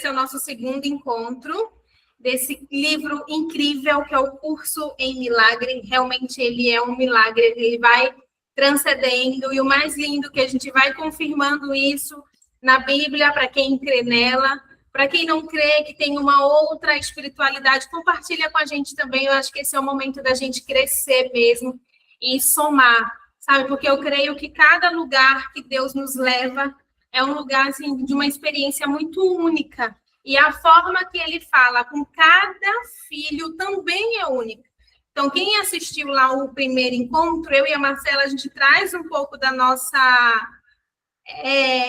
Esse é o nosso segundo encontro desse livro incrível que é o Curso em Milagre. Realmente ele é um milagre, ele vai transcendendo, e o mais lindo que a gente vai confirmando isso na Bíblia, para quem crê nela. Para quem não crê, que tem uma outra espiritualidade, compartilha com a gente também. Eu acho que esse é o momento da gente crescer mesmo e somar, sabe? Porque eu creio que cada lugar que Deus nos leva é um lugar assim, de uma experiência muito única. E a forma que ele fala com cada filho também é única. Então, quem assistiu lá o primeiro encontro, eu e a Marcela, a gente traz um pouco da nossa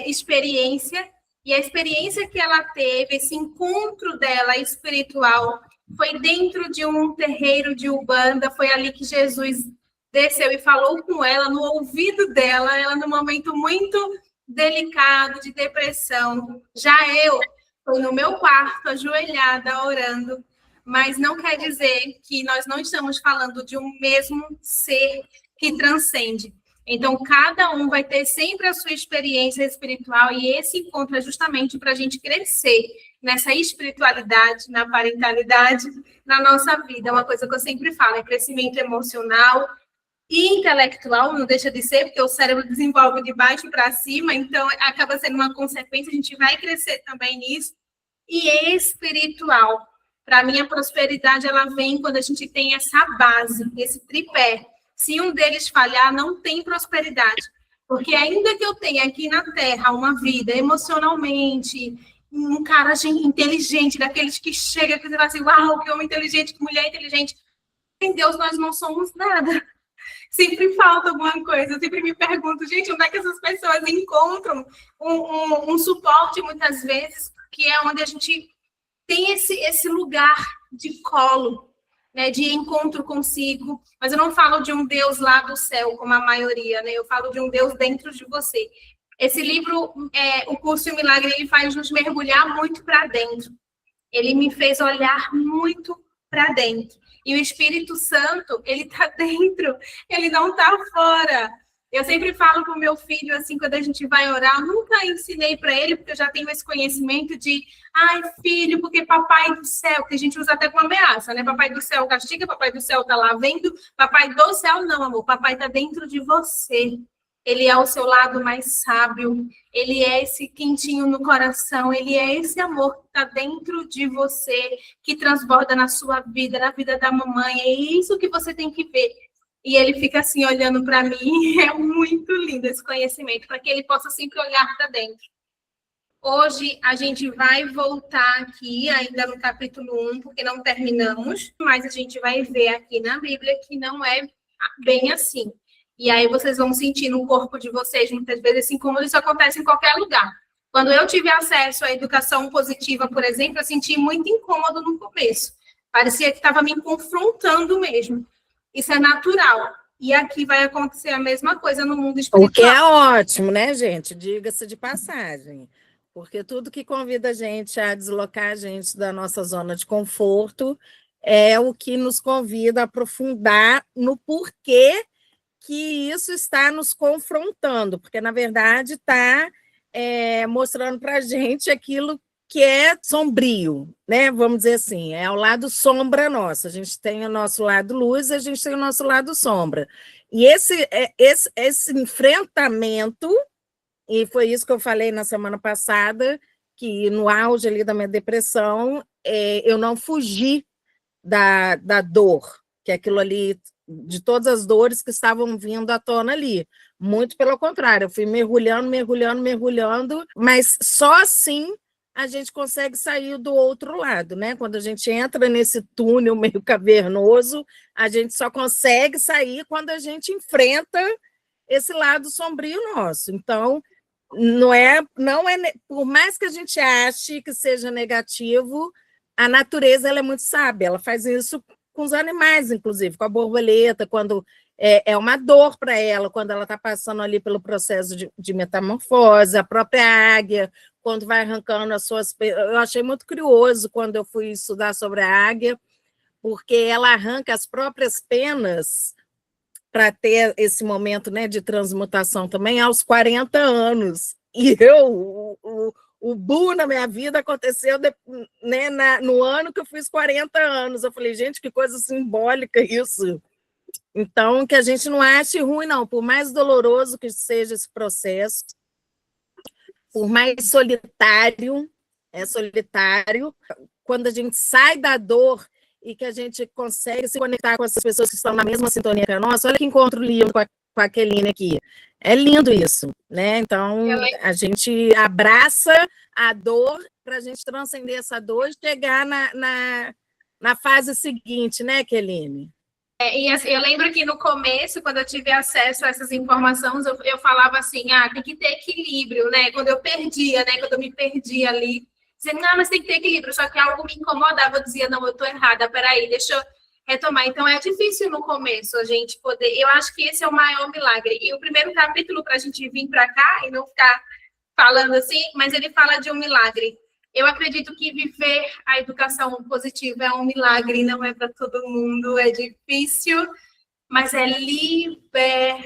experiência. E a experiência que ela teve, esse encontro dela espiritual, foi dentro de um terreiro de Umbanda. Foi ali que Jesus desceu e falou com ela, no ouvido dela, ela num momento muito delicado, de depressão. Já eu estou no meu quarto, ajoelhada, orando, mas não quer dizer que nós não estamos falando de um mesmo ser que transcende. Então, cada um vai ter sempre a sua experiência espiritual, e esse encontro é justamente para a gente crescer nessa espiritualidade, na parentalidade, na nossa vida. É uma coisa que eu sempre falo, é crescimento emocional e intelectual, não deixa de ser, porque o cérebro desenvolve de baixo para cima, então acaba sendo uma consequência, a gente vai crescer também nisso. E espiritual. Para mim, a prosperidade, ela vem quando a gente tem essa base, esse tripé. Se um deles falhar, não tem prosperidade. Porque ainda que eu tenha aqui na Terra uma vida emocionalmente, um cara inteligente, daqueles que chega e fala assim, uau, que homem inteligente, que mulher inteligente. Em Deus, nós não somos nada. Sempre falta alguma coisa. Eu sempre me pergunto, gente, onde é que essas pessoas encontram um suporte, muitas vezes, que é onde a gente tem esse lugar de colo, né, de encontro consigo. Mas eu não falo de um Deus lá do céu, como a maioria, né? Eu falo de um Deus dentro de você. Esse livro, o Curso em Milagre, ele faz nos mergulhar muito para dentro. Ele me fez olhar muito para dentro. E o Espírito Santo, ele está dentro, ele não está fora. Eu sempre falo para o meu filho, assim, quando a gente vai orar, eu nunca ensinei para ele, porque eu já tenho esse conhecimento de, ai, filho, porque papai do céu, que a gente usa até com ameaça, né? Papai do céu castiga, papai do céu está lá vendo, papai do céu não, amor, papai está dentro de você. Ele é o seu lado mais sábio, ele é esse quentinho no coração, ele é esse amor que está dentro de você, que transborda na sua vida, na vida da mamãe. É isso que você tem que ver. E ele fica assim, olhando para mim. É muito lindo esse conhecimento, para que ele possa sempre olhar para dentro. Hoje a gente vai voltar aqui, ainda no capítulo 1, porque não terminamos, mas a gente vai ver aqui na Bíblia que não é bem assim. E aí vocês vão sentir no corpo de vocês, muitas vezes, assim como isso acontece em qualquer lugar. Quando eu tive acesso à educação positiva, por exemplo, eu senti muito incômodo no começo. Parecia que estava me confrontando mesmo. Isso é natural. E aqui vai acontecer a mesma coisa no mundo espiritual. O que é ótimo, né, gente? Diga-se de passagem. Porque tudo que convida a gente a deslocar a gente da nossa zona de conforto é o que nos convida a aprofundar no porquê que isso está nos confrontando, porque, na verdade, está mostrando para a gente aquilo que é sombrio, né? Vamos dizer assim, é o lado sombra nosso. A gente tem o nosso lado luz, a gente tem o nosso lado sombra. E esse enfrentamento, e foi isso que eu falei na semana passada, que no auge ali da minha depressão, eu não fugi da dor, que aquilo ali, de todas as dores que estavam vindo à tona ali. Muito pelo contrário, eu fui mergulhando, mergulhando, mergulhando, mas só assim a gente consegue sair do outro lado, né? Quando a gente entra nesse túnel meio cavernoso, a gente só consegue sair quando a gente enfrenta esse lado sombrio nosso. Então, não é, por mais que a gente ache que seja negativo, a natureza ela é muito sábia, ela faz isso com os animais, inclusive, com a borboleta, quando é uma dor para ela, quando ela está passando ali pelo processo de metamorfose, a própria águia, quando vai arrancando as suas... Eu achei muito curioso quando eu fui estudar sobre a águia, porque ela arranca as próprias penas para ter esse momento, né, de transmutação também aos 40 anos. E o boom na minha vida aconteceu né, no ano que eu fiz 40 anos. Eu falei, gente, que coisa simbólica isso. Então, que a gente não ache ruim, não. Por mais doloroso que seja esse processo, por mais solitário, quando a gente sai da dor e que a gente consegue se conectar com essas pessoas que estão na mesma sintonia que a nossa. Olha que encontro lindo com a Keline aqui. É lindo isso, né? Então, a gente abraça a dor para a gente transcender essa dor e chegar na fase seguinte, né, Keline? E assim, eu lembro que no começo, quando eu tive acesso a essas informações, eu falava assim, tem que ter equilíbrio, né? Quando eu perdia, né? Quando eu me perdia ali, dizendo, não, mas tem que ter equilíbrio, só que algo me incomodava, eu dizia, não, eu tô errada, peraí, deixa eu retomar. Então, é difícil no começo a gente poder, eu acho que esse é o maior milagre. E o primeiro capítulo, para a gente vir para cá e não ficar falando assim, mas ele fala de um milagre. Eu acredito que viver a educação positiva é um milagre, não é para todo mundo, é difícil, mas é libertador,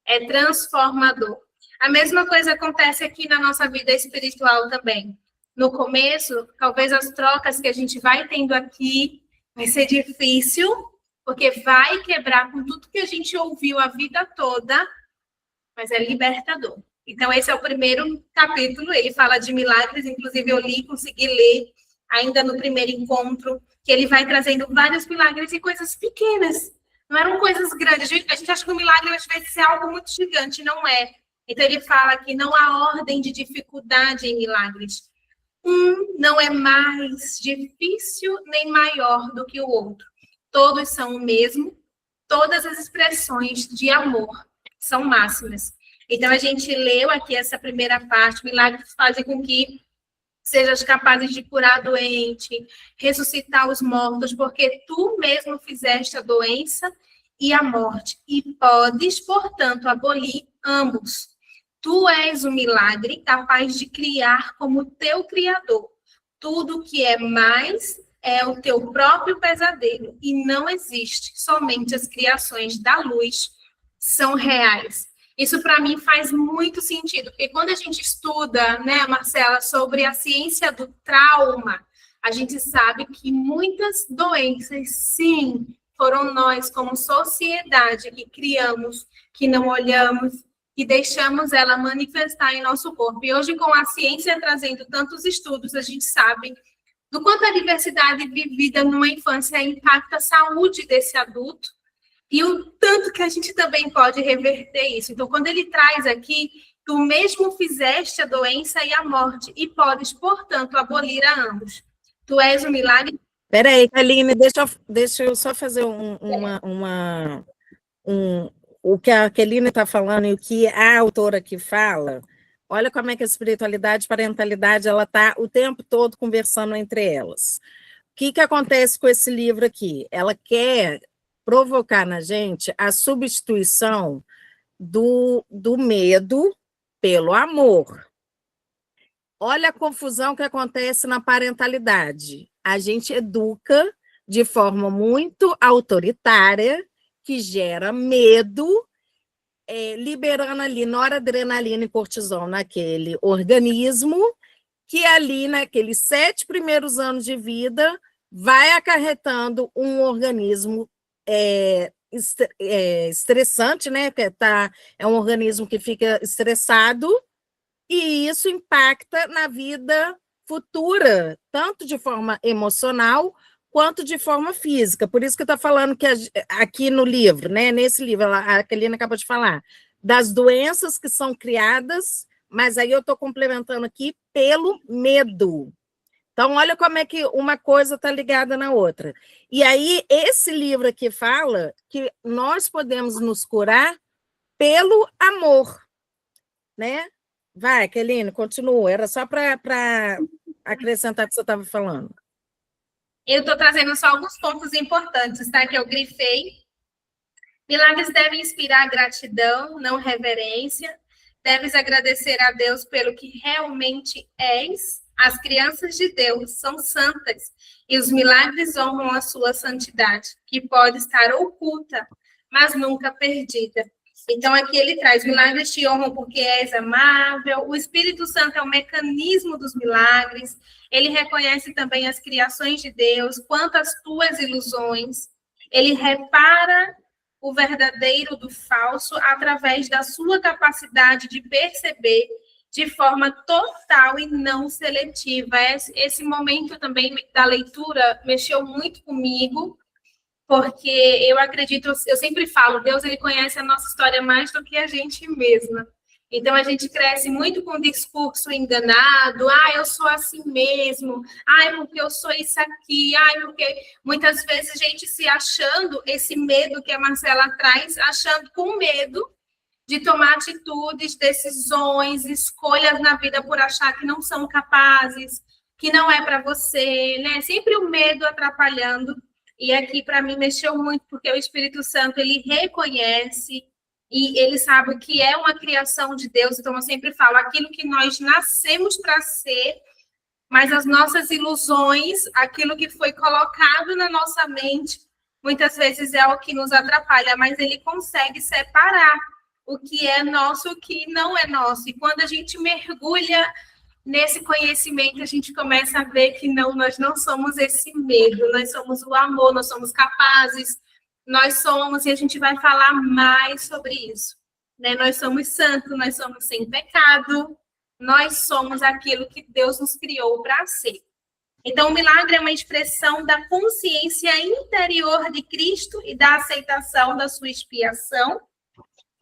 é transformador. A mesma coisa acontece aqui na nossa vida espiritual também. No começo, talvez as trocas que a gente vai tendo aqui vai ser difícil, porque vai quebrar com tudo que a gente ouviu a vida toda, mas é libertador. Então, esse é o primeiro capítulo, ele fala de milagres, inclusive eu consegui ler ainda no primeiro encontro, que ele vai trazendo vários milagres e coisas pequenas, não eram coisas grandes. A gente acha que o milagre às vezes é algo muito gigante, não é. Então, ele fala que não há ordem de dificuldade em milagres. Um não é mais difícil nem maior do que o outro. Todos são o mesmo, todas as expressões de amor são máximas. Então, a gente leu aqui essa primeira parte, milagres fazem com que sejas capazes de curar doente, ressuscitar os mortos, porque tu mesmo fizeste a doença e a morte, e podes, portanto, abolir ambos. Tu és o milagre capaz de criar como teu criador. Tudo que é mais é o teu próprio pesadelo, e não existe, somente as criações da luz são reais. Isso, para mim, faz muito sentido, porque quando a gente estuda, né, Marcela, sobre a ciência do trauma, a gente sabe que muitas doenças, sim, foram nós, como sociedade, que criamos, que não olhamos, que deixamos ela manifestar em nosso corpo. E hoje, com a ciência trazendo tantos estudos, a gente sabe do quanto a diversidade vivida numa infância impacta a saúde desse adulto, e o tanto que a gente também pode reverter isso. Então, quando ele traz aqui, tu mesmo fizeste a doença e a morte, e podes, portanto, abolir a ambos. Tu és o milagre. Peraí, Aline, deixa eu só fazer o que a Keline está falando e o que a autora aqui fala. Olha como é que a espiritualidade e parentalidade ela está o tempo todo conversando entre elas. O que acontece com esse livro aqui? Ela quer provocar na gente a substituição do medo pelo amor. Olha a confusão que acontece na parentalidade. A gente educa de forma muito autoritária, que gera medo, liberando ali noradrenalina e cortisol naquele organismo, que ali, naqueles 7 primeiros anos de vida, vai acarretando um organismo estressante, né? É um organismo que fica estressado, e isso impacta na vida futura, tanto de forma emocional quanto de forma física. Por isso que eu estou falando que aqui no livro, né? Nesse livro, a Kelina acabou de falar, das doenças que são criadas, mas aí eu estou complementando aqui pelo medo. Então, olha como é que uma coisa está ligada na outra. E aí, esse livro aqui fala que nós podemos nos curar pelo amor, né? Vai, Keline, continua. Era só para acrescentar o que você estava falando. Eu estou trazendo só alguns pontos importantes, tá? Que eu grifei. Milagres devem inspirar gratidão, não reverência. Deves agradecer a Deus pelo que realmente és. As crianças de Deus são santas e os milagres honram a sua santidade, que pode estar oculta, mas nunca perdida. Então, aqui ele traz: milagres te honram porque és amável. O Espírito Santo é o mecanismo dos milagres. Ele reconhece também as criações de Deus, quanto às tuas ilusões. Ele repara o verdadeiro do falso através da sua capacidade de perceber de forma total e não seletiva. Esse momento também da leitura mexeu muito comigo, porque eu acredito, eu sempre falo, Deus ele conhece a nossa história mais do que a gente mesma. Então a gente cresce muito com o discurso enganado: eu sou assim mesmo, porque eu sou isso aqui, porque muitas vezes a gente se achando, esse medo que a Marcela traz, achando com medo de tomar atitudes, decisões, escolhas na vida por achar que não são capazes, que não é para você, né? Sempre o medo atrapalhando. E aqui, para mim, mexeu muito, porque o Espírito Santo, ele reconhece e ele sabe que é uma criação de Deus. Então, eu sempre falo, aquilo que nós nascemos para ser, mas as nossas ilusões, aquilo que foi colocado na nossa mente, muitas vezes é o que nos atrapalha, mas ele consegue separar o que é nosso e o que não é nosso. E quando a gente mergulha nesse conhecimento, a gente começa a ver que não, nós não somos esse medo, nós somos o amor, nós somos capazes, nós somos, e a gente vai falar mais sobre isso, né? Nós somos santos, nós somos sem pecado, nós somos aquilo que Deus nos criou para ser. Então, o milagre é uma expressão da consciência interior de Cristo e da aceitação da sua expiação.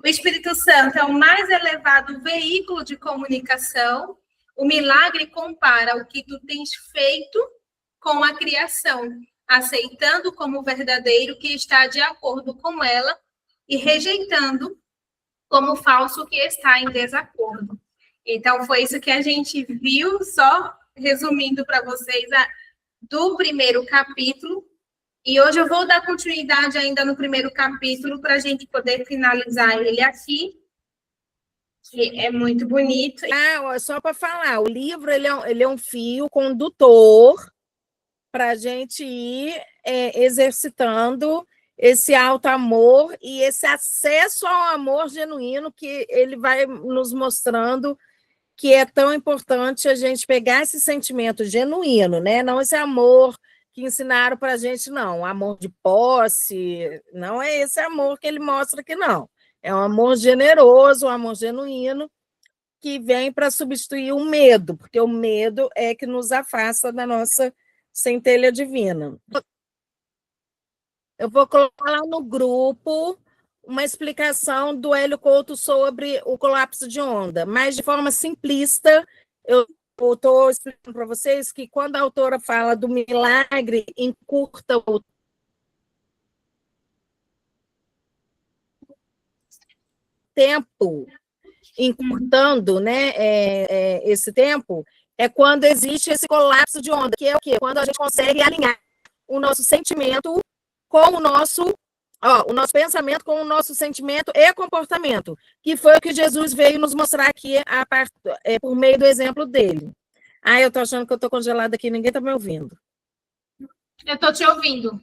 O Espírito Santo é o mais elevado veículo de comunicação. O milagre compara o que tu tens feito com a criação, aceitando como verdadeiro o que está de acordo com ela e rejeitando como falso o que está em desacordo. Então, foi isso que a gente viu, só resumindo para vocês, do primeiro capítulo. E hoje eu vou dar continuidade ainda no primeiro capítulo para a gente poder finalizar ele aqui, que é muito bonito. Só para falar, o livro ele é um fio condutor para a gente ir exercitando esse alto amor e esse acesso ao amor genuíno que ele vai nos mostrando que é tão importante a gente pegar esse sentimento genuíno, né? Não esse amor que ensinaram para a gente, não. Amor de posse, não é esse amor que ele mostra aqui, não. É um amor generoso, um amor genuíno, que vem para substituir o medo, porque o medo é que nos afasta da nossa centelha divina. Eu vou colocar lá no grupo uma explicação do Hélio Couto sobre o colapso de onda, mas de forma simplista. Eu estou explicando para vocês que quando a autora fala do milagre, encurta o tempo, encurtando, né, esse tempo, é quando existe esse colapso de onda, que é o quê? Quando a gente consegue alinhar o nosso sentimento com o nosso pensamento com o nosso sentimento e comportamento, que foi o que Jesus veio nos mostrar aqui por meio do exemplo dele. Eu estou achando que eu estou congelada aqui, ninguém está me ouvindo. Eu estou te ouvindo,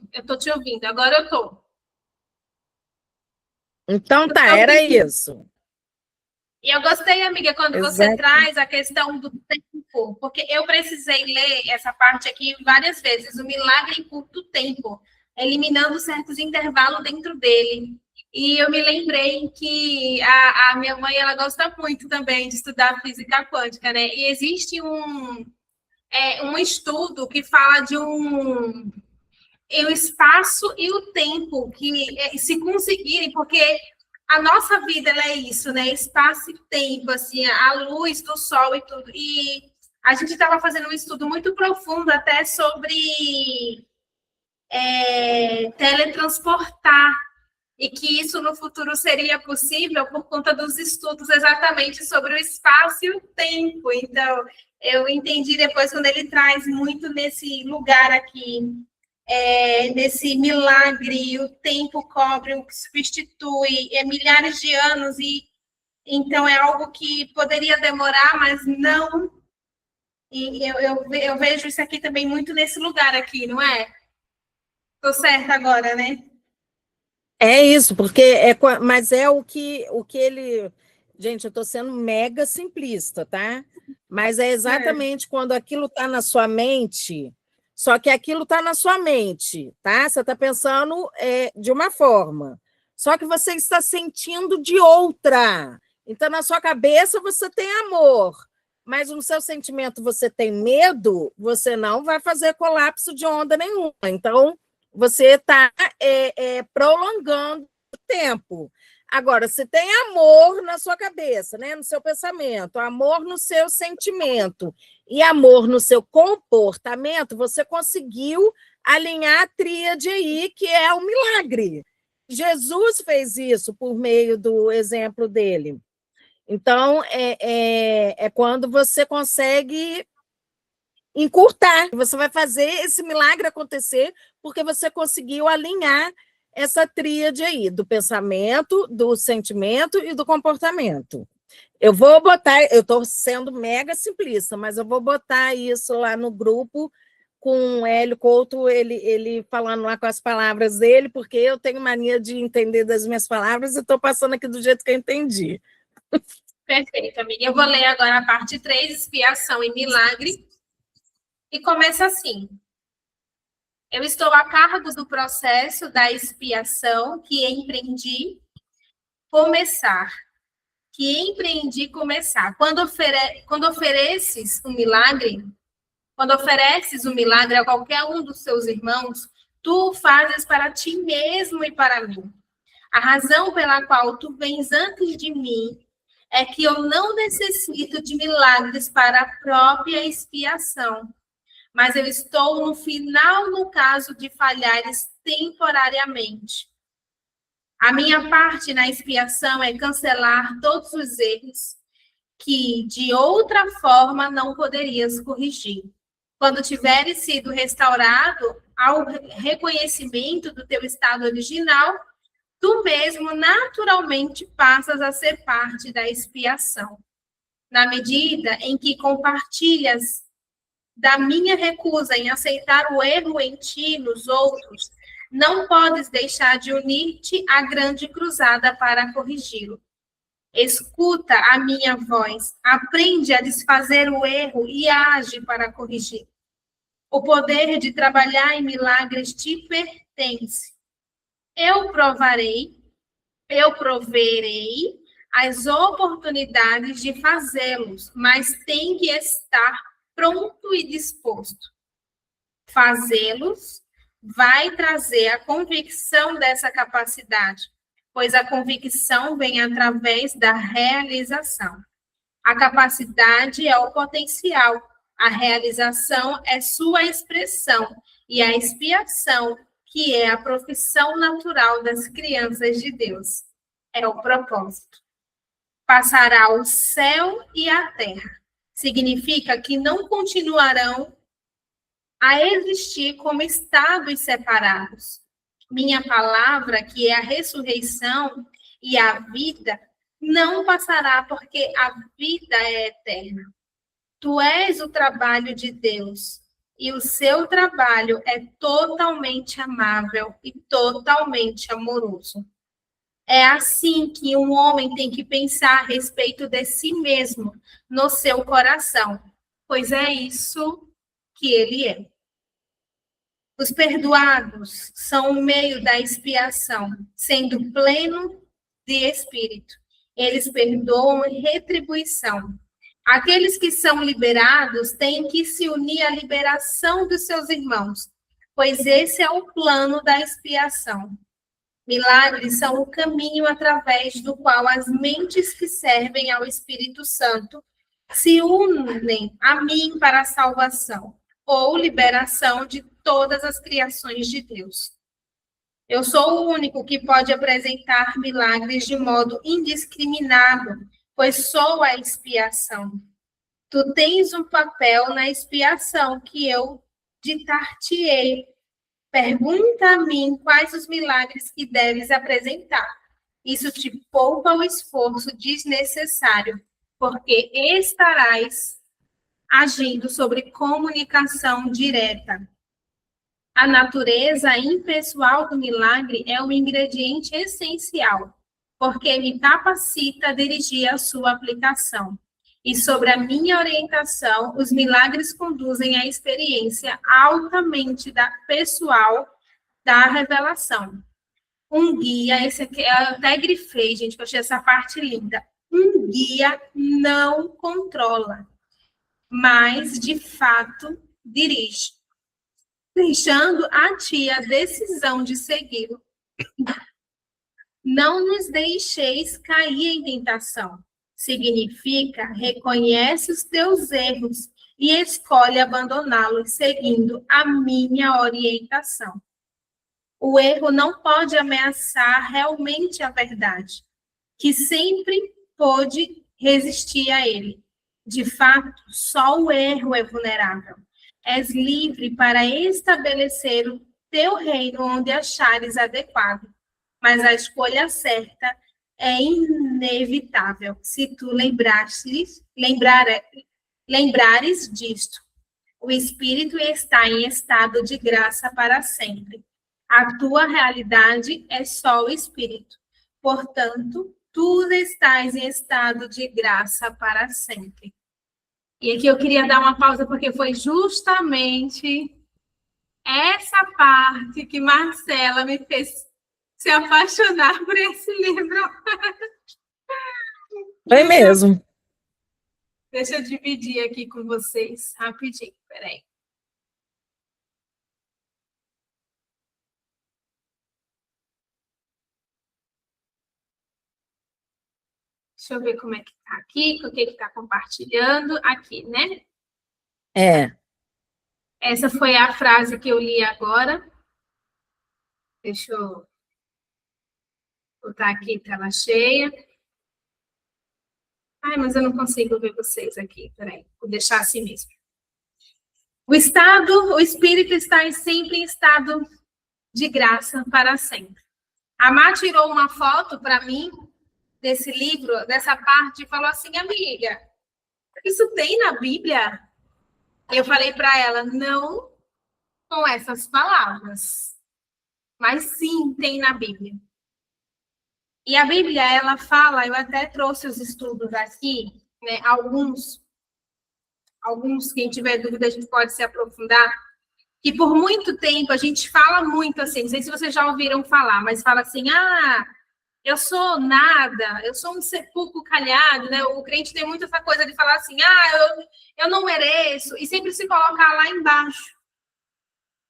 agora eu estou. Então tá, era isso. E eu gostei, amiga, quando você traz a questão do tempo, porque eu precisei ler essa parte aqui várias vezes, o milagre encurta o tempo, eliminando certos intervalos dentro dele. E eu me lembrei que a minha mãe, ela gosta muito também de estudar física quântica, né? E existe um estudo que fala de o espaço e o tempo, que se conseguirem, porque a nossa vida ela é isso, né? Espaço e tempo, assim, a luz do sol e tudo. E a gente estava fazendo um estudo muito profundo até sobre teletransportar, e que isso no futuro seria possível por conta dos estudos exatamente sobre o espaço e o tempo. Então, eu entendi depois quando ele traz muito nesse lugar aqui, nesse milagre, o tempo cobre, o que substitui, milhares de anos, e então é algo que poderia demorar, mas não. E eu vejo isso aqui também muito nesse lugar aqui, não é? Estou certa agora, né? É isso, porque mas é o que ele. Gente, eu estou sendo mega simplista, tá? Mas é exatamente quando aquilo está na sua mente, só que aquilo está na sua mente, tá? Você está pensando de uma forma, só que você está sentindo de outra. Então, na sua cabeça, você tem amor, mas no seu sentimento você tem medo, você não vai fazer colapso de onda nenhuma. Então, você está prolongando o tempo. Agora, se tem amor na sua cabeça, né, no seu pensamento, amor no seu sentimento e amor no seu comportamento, você conseguiu alinhar a tríade aí, que é o milagre. Jesus fez isso por meio do exemplo dele. Então, é quando você consegue encurtar. Você vai fazer esse milagre acontecer porque você conseguiu alinhar essa tríade aí, do pensamento, do sentimento e do comportamento. Eu vou botar, eu estou sendo mega simplista, mas eu vou botar isso lá no grupo com o Hélio Couto, ele falando lá com as palavras dele, porque eu tenho mania de entender das minhas palavras e estou passando aqui do jeito que eu entendi. Perfeito, amiga. Eu vou ler agora a parte 3, expiação e milagre. E começa assim. Eu estou a cargo do processo da expiação que empreendi começar. Quando ofereces um milagre, quando ofereces um milagre a qualquer um dos seus irmãos, tu o fazes para ti mesmo e para mim. A razão pela qual tu vens antes de mim é que eu não necessito de milagres para a própria expiação, mas eu estou no final no caso de falhares temporariamente. A minha parte na expiação é cancelar todos os erros que, de outra forma, não poderias corrigir. Quando tiveres sido restaurado ao reconhecimento do teu estado original, tu mesmo naturalmente passas a ser parte da expiação. Na medida em que compartilhas da minha recusa em aceitar o erro em ti e nos outros, não podes deixar de unir-te à grande cruzada para corrigi-lo. Escuta a minha voz, aprende a desfazer o erro e age para corrigir. O poder de trabalhar em milagres te pertence. Eu proverei as oportunidades de fazê-los, mas tem que estar pronto e disposto. Fazê-los vai trazer a convicção dessa capacidade, pois a convicção vem através da realização. A capacidade é o potencial, a realização é sua expressão, e a expiação, que é a profissão natural das crianças de Deus, é o propósito. Passará o céu e a terra. Significa que não continuarão a existir como estados separados. Minha palavra, que é a ressurreição e a vida, não passará porque a vida é eterna. Tu és o trabalho de Deus e o seu trabalho é totalmente amável e totalmente amoroso. É assim que um homem tem que pensar a respeito de si mesmo no seu coração, pois é isso que ele é. Os perdoados são o meio da expiação, sendo pleno de espírito. Eles perdoam em retribuição. Aqueles que são liberados têm que se unir à liberação dos seus irmãos, pois esse é o plano da expiação. Milagres são o caminho através do qual as mentes que servem ao Espírito Santo se unem a mim para a salvação ou liberação de todas as criações de Deus. Eu sou o único que pode apresentar milagres de modo indiscriminado, pois sou a expiação. Tu tens um papel na expiação que eu ditar-te-ei. Pergunta a mim quais os milagres que deves apresentar. Isso te poupa o esforço desnecessário, porque estarás agindo sobre comunicação direta. A natureza impessoal do milagre é um ingrediente essencial, porque me capacita a dirigir a sua aplicação. E sobre a minha orientação, os milagres conduzem à experiência altamente pessoal da revelação. Um guia, esse aqui eu até grifei, gente, que eu achei essa parte linda. Um guia não controla, mas, de fato, dirige, deixando a ti a decisão de segui-lo. Não nos deixeis cair em tentação. Significa, reconhece os teus erros e escolhe abandoná-los, seguindo a minha orientação. O erro não pode ameaçar realmente a verdade, que sempre pôde resistir a ele. De fato, só o erro é vulnerável. És livre para estabelecer o teu reino onde achares adequado, mas a escolha certa é inevitável, se tu lembrares disto. O Espírito está em estado de graça para sempre. A tua realidade é só o Espírito. Portanto, tu estás em estado de graça para sempre. E aqui eu queria dar uma pausa, porque foi justamente essa parte que Marcela me fez se apaixonar por esse livro. Foi mesmo. Deixa eu dividir aqui com vocês rapidinho, peraí. Deixa eu ver como é que tá aqui, o que está compartilhando aqui, né? Essa foi a frase que eu li agora. Deixa eu botar aqui, tela cheia. Ai, mas eu não consigo ver vocês aqui, peraí, vou deixar assim mesmo. O espírito está sempre em estado de graça para sempre. A Má tirou uma foto para mim desse livro, dessa parte, e falou assim, amiga, isso tem na Bíblia? Eu falei para ela, não com essas palavras, mas sim tem na Bíblia. E a Bíblia, ela fala, eu até trouxe os estudos aqui, né, alguns, quem tiver dúvida, a gente pode se aprofundar, que por muito tempo a gente fala muito assim, não sei se vocês já ouviram falar, mas fala assim, eu sou nada, eu sou um sepulcro calhado, né? O crente tem muito essa coisa de falar assim, eu não mereço, e sempre se colocar lá embaixo.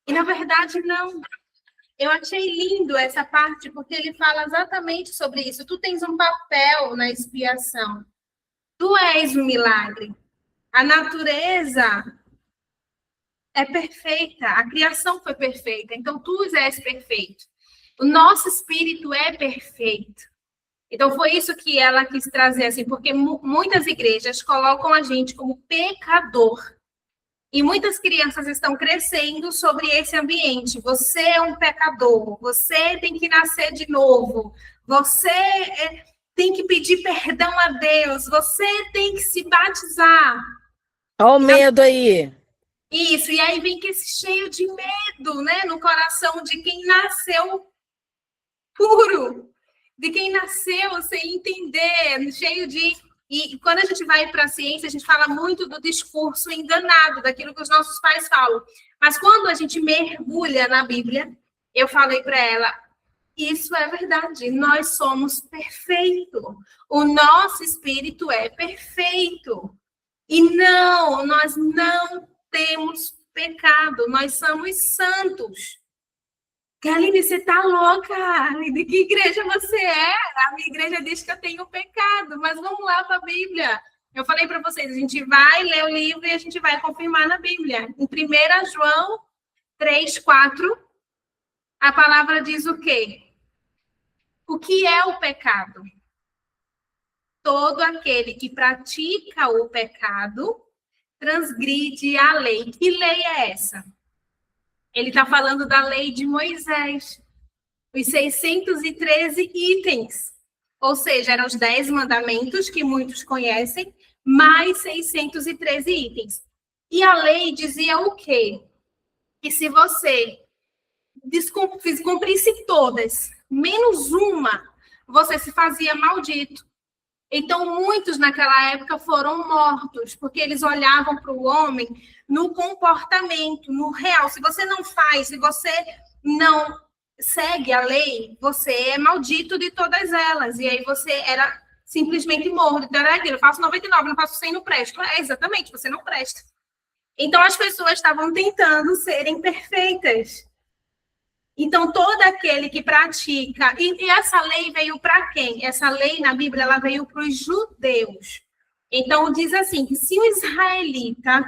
E, na verdade, não. Eu achei lindo essa parte, porque ele fala exatamente sobre isso. Tu tens um papel na expiação. Tu és um milagre. A natureza é perfeita, a criação foi perfeita, então tu és perfeito. O nosso espírito é perfeito. Então, foi isso que ela quis trazer, assim, porque muitas igrejas colocam a gente como pecador. E muitas crianças estão crescendo sobre esse ambiente. Você é um pecador, você tem que nascer de novo, você tem que pedir perdão a Deus, você tem que se batizar. Olha o medo aí. Isso, e aí vem que esse cheio de medo, né, no coração de quem nasceu puro, de quem nasceu sem entender, cheio de... E quando a gente vai para a ciência, a gente fala muito do discurso enganado, daquilo que os nossos pais falam. Mas quando a gente mergulha na Bíblia, eu falei para ela, isso é verdade, nós somos perfeitos. O nosso espírito é perfeito. E não, nós não temos pecado, nós somos santos. Galine, você tá louca? De que igreja você é? A minha igreja diz que eu tenho pecado, mas vamos lá para a Bíblia. Eu falei para vocês, a gente vai ler o livro e a gente vai confirmar na Bíblia. Em 1 João 3:4, a palavra diz o quê? O que é o pecado? Todo aquele que pratica o pecado transgride a lei. Que lei é essa? Ele está falando da lei de Moisés, os 613 itens. Ou seja, eram os 10 mandamentos que muitos conhecem, mais 613 itens. E a lei dizia o quê? Que se você cumprisse todas, menos uma, você se fazia maldito. Então, muitos naquela época foram mortos, porque eles olhavam para o homem no comportamento, no real. Se você não faz, se você não segue a lei, você é maldito de todas elas. E aí você era simplesmente morto. Então, era aquilo, eu faço 99, não faço 100, não presto. É, exatamente, você não presta. Então, as pessoas estavam tentando serem perfeitas. Então, todo aquele que pratica... E essa lei veio para quem? Essa lei, na Bíblia, ela veio para os judeus. Então, diz assim, que se o israelita,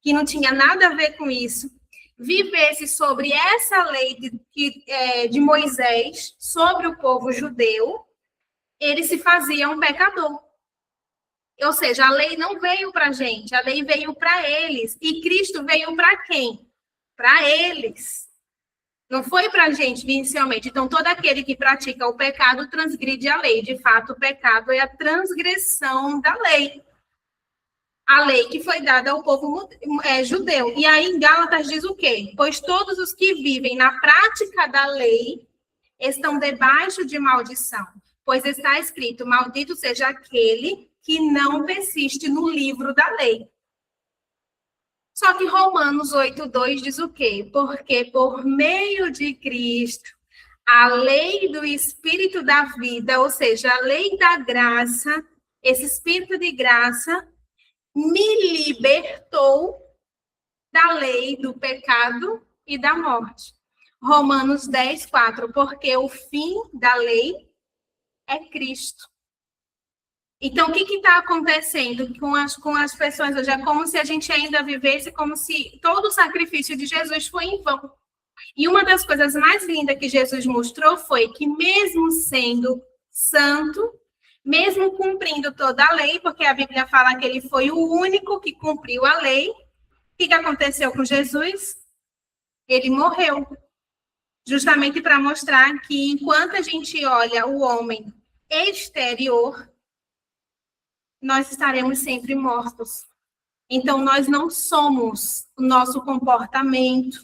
que não tinha nada a ver com isso, vivesse sobre essa lei de Moisés, sobre o povo judeu, ele se fazia um pecador. Ou seja, a lei não veio para a gente, a lei veio para eles. E Cristo veio para quem? Para eles. Não foi para a gente, inicialmente. Então, todo aquele que pratica o pecado transgride a lei. De fato, o pecado é a transgressão da lei. A lei que foi dada ao povo judeu. E aí, em Gálatas diz o quê? Pois todos os que vivem na prática da lei estão debaixo de maldição. Pois está escrito, maldito seja aquele que não persiste no livro da lei. Só que Romanos 8:2 diz o quê? Porque por meio de Cristo, a lei do Espírito da vida, ou seja, a lei da graça, esse Espírito de graça, me libertou da lei do pecado e da morte. Romanos 10:4, porque o fim da lei é Cristo. Então, o que está acontecendo com as pessoas hoje? É como se a gente ainda vivesse como se todo o sacrifício de Jesus foi em vão. E uma das coisas mais lindas que Jesus mostrou foi que, mesmo sendo santo, mesmo cumprindo toda a lei, porque a Bíblia fala que ele foi o único que cumpriu a lei, o que aconteceu com Jesus? Ele morreu. Justamente para mostrar que, enquanto a gente olha o homem exterior, nós estaremos sempre mortos. Então, nós não somos o nosso comportamento,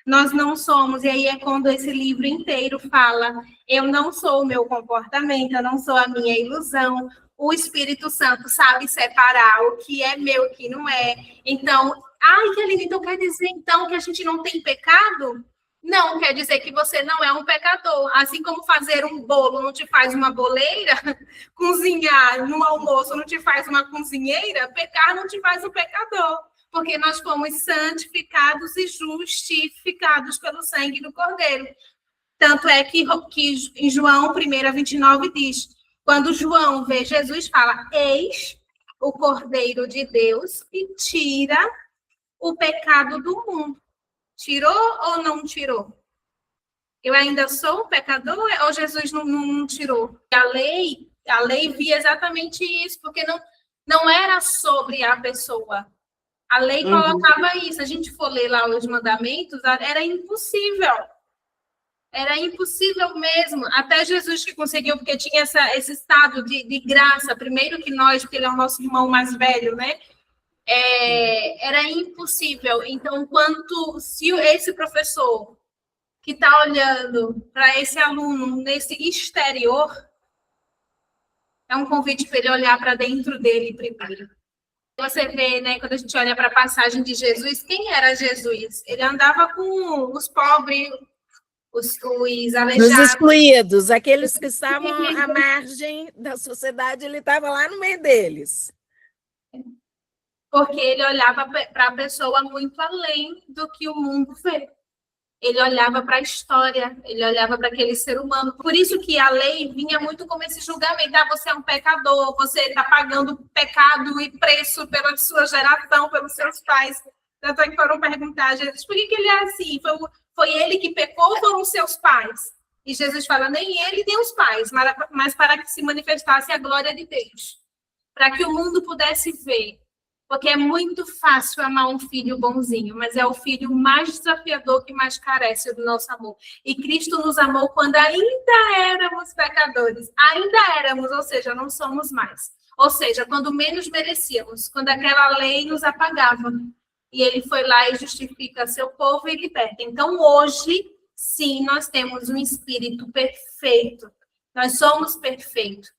nós não somos, e aí é quando esse livro inteiro fala, eu não sou o meu comportamento, eu não sou a minha ilusão, o Espírito Santo sabe separar o que é meu e o que não é. Então, que lindo, então quer dizer então que a gente não tem pecado? Não, quer dizer que você não é um pecador. Assim como fazer um bolo não te faz uma boleira, cozinhar no almoço não te faz uma cozinheira, pecar não te faz um pecador. Porque nós fomos santificados e justificados pelo sangue do Cordeiro. Tanto é que em João 1:29 diz, quando João vê Jesus, fala, eis o Cordeiro de Deus que tira o pecado do mundo. Tirou ou não tirou? Eu ainda sou um pecador ou Jesus não tirou? A lei via exatamente isso, porque não era sobre a pessoa. A lei colocava isso. A gente for ler lá os mandamentos, era impossível. Era impossível mesmo. Até Jesus que conseguiu, porque tinha esse estado de graça, primeiro que nós, porque ele é o nosso irmão mais velho, né? Era impossível. Então, se esse professor que está olhando para esse aluno nesse exterior, é um convite para ele olhar para dentro dele primeiro. Você vê, né, quando a gente olha para a passagem de Jesus, quem era Jesus? Ele andava com os pobres, os aleijados. Os excluídos, aqueles que estavam à margem da sociedade, ele estava lá no meio deles. Porque ele olhava para a pessoa muito além do que o mundo vê. Ele olhava para a história, ele olhava para aquele ser humano. Por isso que a lei vinha muito como esse julgamento. Você é um pecador, você está pagando pecado e preço pela sua geração, pelos seus pais. Tanto é que foram perguntar a Jesus, por que ele é assim? Foi ele que pecou ou foram os seus pais? E Jesus fala, nem ele nem os pais, mas para que se manifestasse a glória de Deus. Para que o mundo pudesse ver. Porque é muito fácil amar um filho bonzinho, mas é o filho mais desafiador que mais carece do nosso amor. E Cristo nos amou quando ainda éramos pecadores. Ainda éramos, ou seja, não somos mais. Ou seja, quando menos merecíamos, quando aquela lei nos apagava. E ele foi lá e justifica seu povo e liberta. Então, hoje, Sim, nós temos um espírito perfeito. Nós somos perfeitos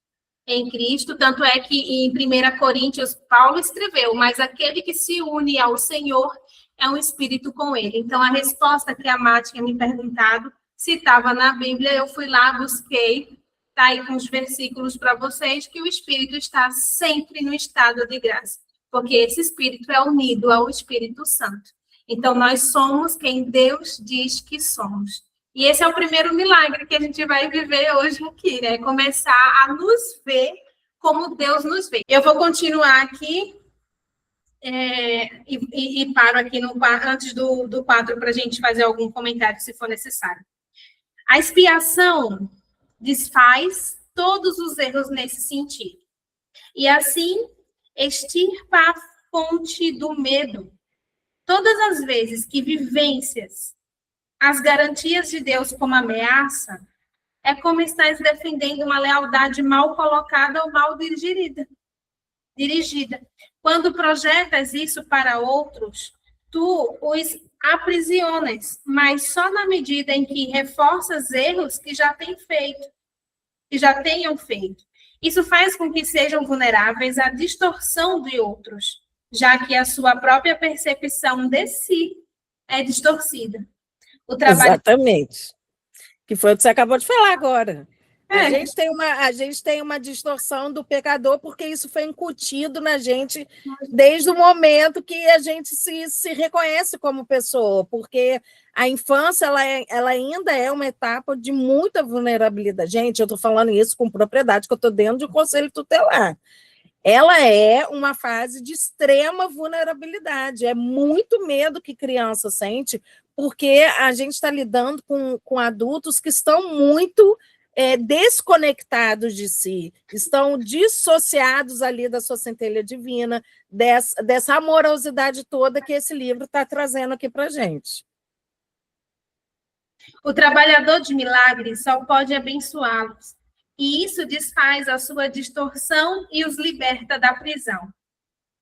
em Cristo, tanto é que em 1 Coríntios, Paulo escreveu, mas aquele que se une ao Senhor é um espírito com ele. Então, a resposta que a Mati tinha me perguntado, se estava na Bíblia, eu fui lá, busquei, está aí com os versículos para vocês, que o espírito está sempre no estado de graça, porque esse espírito é unido ao Espírito Santo. Então, nós somos quem Deus diz que somos. E esse é o primeiro milagre que a gente vai viver hoje aqui, né? Começar a nos ver como Deus nos vê. Eu vou continuar aqui e paro aqui antes do 4 para a gente fazer algum comentário, se for necessário. A expiação desfaz todos os erros nesse sentido. E assim, extirpa a fonte do medo. Todas as vezes que vivências as garantias de Deus como ameaça, é como estás defendendo uma lealdade mal colocada ou mal dirigida. Quando projetas isso para outros, tu os aprisionas, mas só na medida em que reforças erros que já tenham feito. Isso faz com que sejam vulneráveis à distorção de outros, já que a sua própria percepção de si é distorcida. Exatamente. Que foi o que você acabou de falar agora. A gente tem uma distorção do pecador porque isso foi incutido na gente desde o momento que a gente se reconhece como pessoa, porque a infância ela ainda é uma etapa de muita vulnerabilidade. Gente, eu estou falando isso com propriedade, que eu estou dentro de um conselho tutelar. Ela é uma fase de extrema vulnerabilidade, é muito medo que criança sente, porque a gente está lidando com adultos que estão muito desconectados de si, estão dissociados ali da sua centelha divina, dessa amorosidade toda que esse livro está trazendo aqui para a gente. O trabalhador de milagres só pode abençoá-los, e isso desfaz a sua distorção e os liberta da prisão.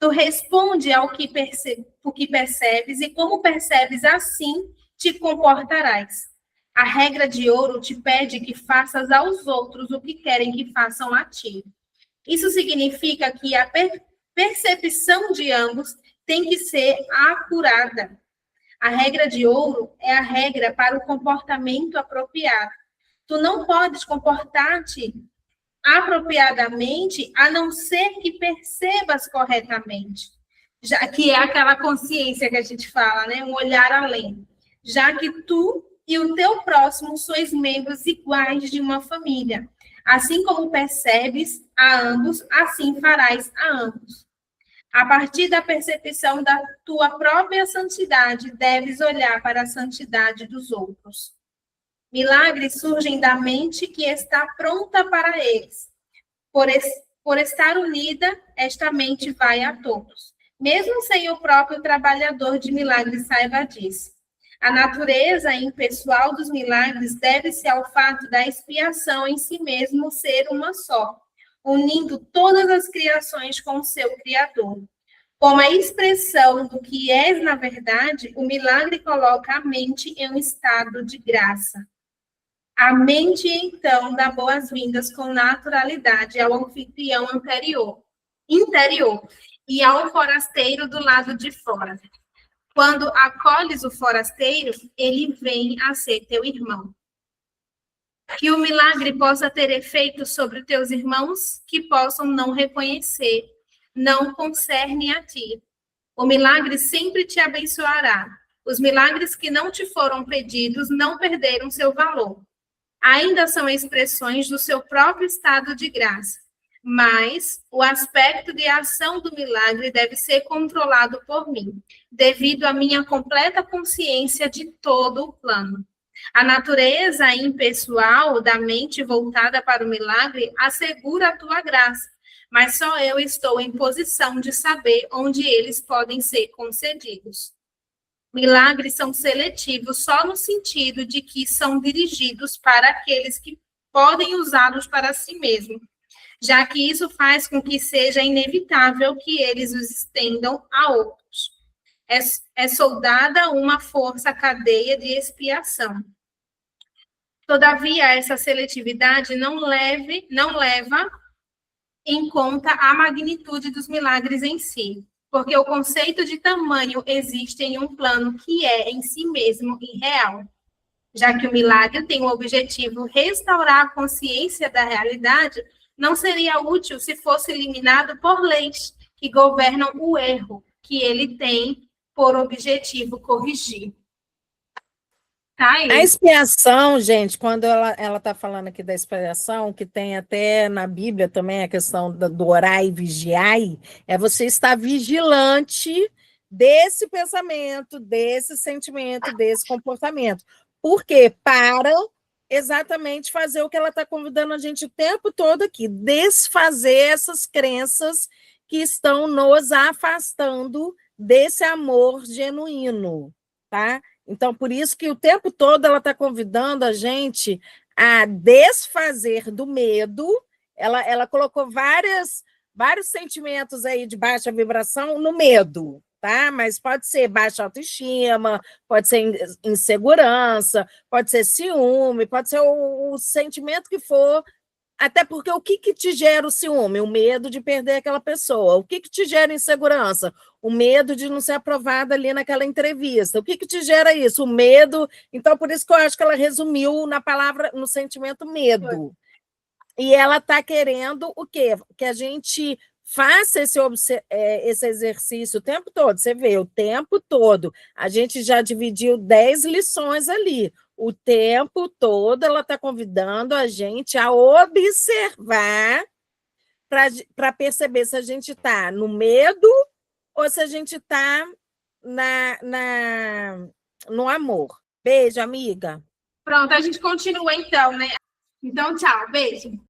Tu responde ao que percebes, e como percebes, assim te comportarás. A regra de ouro te pede que faças aos outros o que querem que façam a ti. Isso significa que a percepção de ambos tem que ser acurada. A regra de ouro é a regra para o comportamento apropriado. Tu não podes comportar-te apropriadamente, a não ser que percebas corretamente, já que é aquela consciência que a gente fala, né? Um olhar além, já que tu e o teu próximo sois membros iguais de uma família. Assim como percebes a ambos, assim farás a ambos. A partir da percepção da tua própria santidade, deves olhar para a santidade dos outros. Milagres surgem da mente que está pronta para eles. Por estar unida, esta mente vai a todos. Mesmo sem o próprio trabalhador de milagres saiba disso. A natureza impessoal dos milagres deve-se ao fato da expiação em si mesmo ser uma só, unindo todas as criações com o seu Criador. Como a expressão do que és na verdade, o milagre coloca a mente em um estado de graça. A mente, então, dá boas-vindas com naturalidade ao anfitrião interior e ao forasteiro do lado de fora. Quando acolhes o forasteiro, ele vem a ser teu irmão. Que o milagre possa ter efeito sobre teus irmãos que possam não reconhecer, não concerne a ti. O milagre sempre te abençoará. Os milagres que não te foram pedidos não perderam seu valor. Ainda são expressões do seu próprio estado de graça, mas o aspecto de ação do milagre deve ser controlado por mim, devido à minha completa consciência de todo o plano. A natureza impessoal da mente voltada para o milagre assegura a tua graça, mas só eu estou em posição de saber onde eles podem ser concedidos. Milagres são seletivos só no sentido de que são dirigidos para aqueles que podem usá-los para si mesmo, já que isso faz com que seja inevitável que eles os estendam a outros. É soldada uma força cadeia de expiação. Todavia, essa seletividade não leva em conta a magnitude dos milagres em si, porque o conceito de tamanho existe em um plano que é, em si mesmo, irreal, já que o milagre tem o objetivo restaurar a consciência da realidade, não seria útil se fosse eliminado por leis que governam o erro que ele tem por objetivo corrigir. Tá aí. A expiação, gente, quando ela está falando aqui da expiação, que tem até na Bíblia também a questão do orar e vigiai, é você estar vigilante desse pensamento, desse sentimento, desse comportamento. Por quê? Para exatamente fazer o que ela está convidando a gente o tempo todo aqui, desfazer essas crenças que estão nos afastando desse amor genuíno, tá? Então, por isso que o tempo todo ela está convidando a gente a desfazer do medo. Ela colocou vários sentimentos aí de baixa vibração no medo, tá? Mas pode ser baixa autoestima, pode ser insegurança, pode ser ciúme, pode ser o sentimento que for. Até porque o que te gera o ciúme? O medo de perder aquela pessoa. O que te gera insegurança? O medo de não ser aprovada ali naquela entrevista. O que te gera isso? O medo. Então, por isso que eu acho que ela resumiu na palavra, no sentimento medo. E ela está querendo o quê? Que a gente faça esse exercício o tempo todo. Você vê, o tempo todo. A gente já dividiu 10 lições ali. O tempo todo ela está convidando a gente a observar para perceber se a gente está no medo ou se a gente está no amor. Beijo, amiga. Pronto, a gente continua então, né? Então, tchau, beijo.